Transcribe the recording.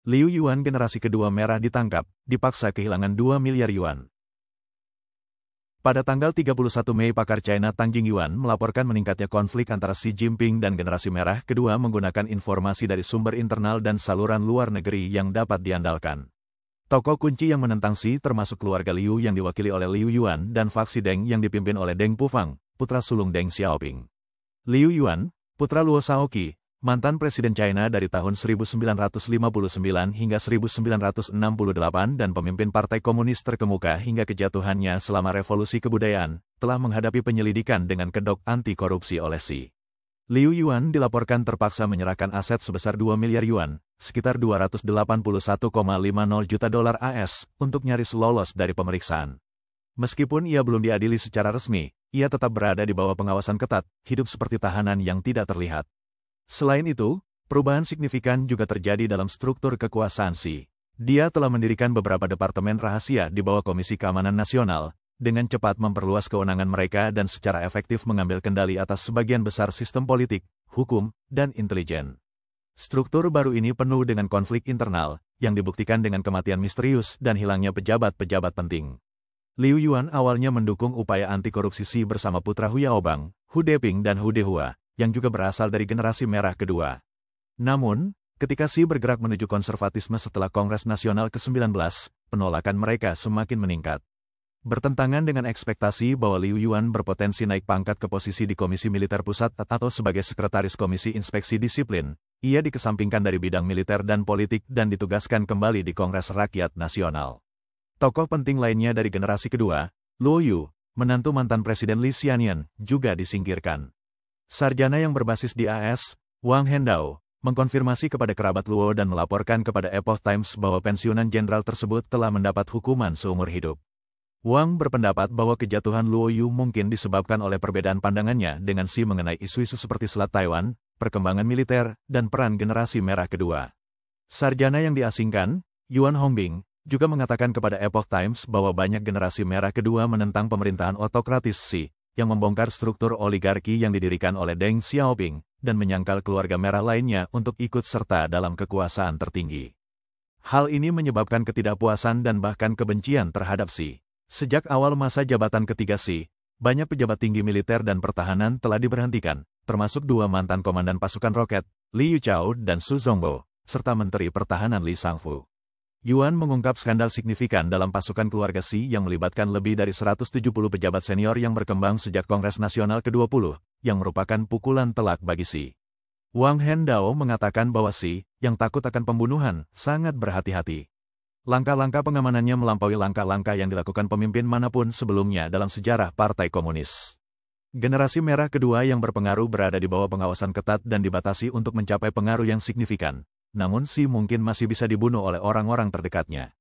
Liu Yuan generasi kedua merah ditangkap, dipaksa kehilangan 2 miliar yuan. Pada tanggal 31 Mei pakar China Tang Jingyuan melaporkan meningkatnya konflik antara Xi Jinping dan generasi merah kedua menggunakan informasi dari sumber internal dan saluran luar negeri yang dapat diandalkan. Tokoh kunci yang menentang Xi termasuk keluarga Liu yang diwakili oleh Liu Yuan dan faksi Deng yang dipimpin oleh Deng Pufang, putra sulung Deng Xiaoping. Liu Yuan, putra Luo Shaoqi, mantan presiden China dari tahun 1959 hingga 1968 dan pemimpin Partai Komunis terkemuka hingga kejatuhannya selama revolusi kebudayaan, telah menghadapi penyelidikan dengan kedok anti korupsi oleh Xi. Liu Yuan dilaporkan terpaksa menyerahkan aset sebesar 2 miliar yuan, sekitar 281,50 juta dolar AS, untuk nyaris lolos dari pemeriksaan. Meskipun ia belum diadili secara resmi, ia tetap berada di bawah pengawasan ketat, hidup seperti tahanan yang tidak terlihat. Selain itu, perubahan signifikan juga terjadi dalam struktur kekuasaan Xi. Dia telah mendirikan beberapa departemen rahasia di bawah Komisi Keamanan Nasional, dengan cepat memperluas kewenangan mereka dan secara efektif mengambil kendali atas sebagian besar sistem politik, hukum, dan intelijen. Struktur baru ini penuh dengan konflik internal, yang dibuktikan dengan kematian misterius dan hilangnya pejabat-pejabat penting. Liu Yuan awalnya mendukung upaya anti korupsi Xi bersama putra Hu Yaobang, Hu Deping dan Hu Dehua, yang juga berasal dari generasi merah kedua. Namun, ketika Xi bergerak menuju konservatisme setelah Kongres Nasional ke-19, penolakan mereka semakin meningkat. Bertentangan dengan ekspektasi bahwa Liu Yuan berpotensi naik pangkat ke posisi di Komisi Militer Pusat atau sebagai Sekretaris Komisi Inspeksi Disiplin, ia dikesampingkan dari bidang militer dan politik dan ditugaskan kembali di Kongres Rakyat Nasional. Tokoh penting lainnya dari generasi kedua, Luo Yu, menantu mantan Presiden Li Xiannian, juga disingkirkan. Sarjana yang berbasis di AS, Wang Hendao, mengkonfirmasi kepada kerabat Luo dan melaporkan kepada Epoch Times bahwa pensiunan jenderal tersebut telah mendapat hukuman seumur hidup. Wang berpendapat bahwa kejatuhan Luo Yu mungkin disebabkan oleh perbedaan pandangannya dengan Xi mengenai isu-isu seperti Selat Taiwan, perkembangan militer, dan peran generasi merah kedua. Sarjana yang diasingkan, Yuan Hongbing, juga mengatakan kepada Epoch Times bahwa banyak generasi merah kedua menentang pemerintahan otokratis Xi, yang membongkar struktur oligarki yang didirikan oleh Deng Xiaoping, dan menyangkal keluarga merah lainnya untuk ikut serta dalam kekuasaan tertinggi. Hal ini menyebabkan ketidakpuasan dan bahkan kebencian terhadap Xi. Sejak awal masa jabatan ketiga Xi, banyak pejabat tinggi militer dan pertahanan telah diberhentikan, termasuk 2 mantan komandan pasukan roket, Li Yuchao dan Su Zongbo, serta Menteri Pertahanan Li Shangfu. Yuan mengungkap skandal signifikan dalam pasukan keluarga Xi yang melibatkan lebih dari 170 pejabat senior yang berkembang sejak Kongres Nasional ke-20, yang merupakan pukulan telak bagi Xi. Wang Hendao mengatakan bahwa Xi, yang takut akan pembunuhan, sangat berhati-hati. Langkah-langkah pengamanannya melampaui langkah-langkah yang dilakukan pemimpin manapun sebelumnya dalam sejarah Partai Komunis. Generasi merah kedua yang berpengaruh berada di bawah pengawasan ketat dan dibatasi untuk mencapai pengaruh yang signifikan. Namun Xi mungkin masih bisa dibunuh oleh orang-orang terdekatnya.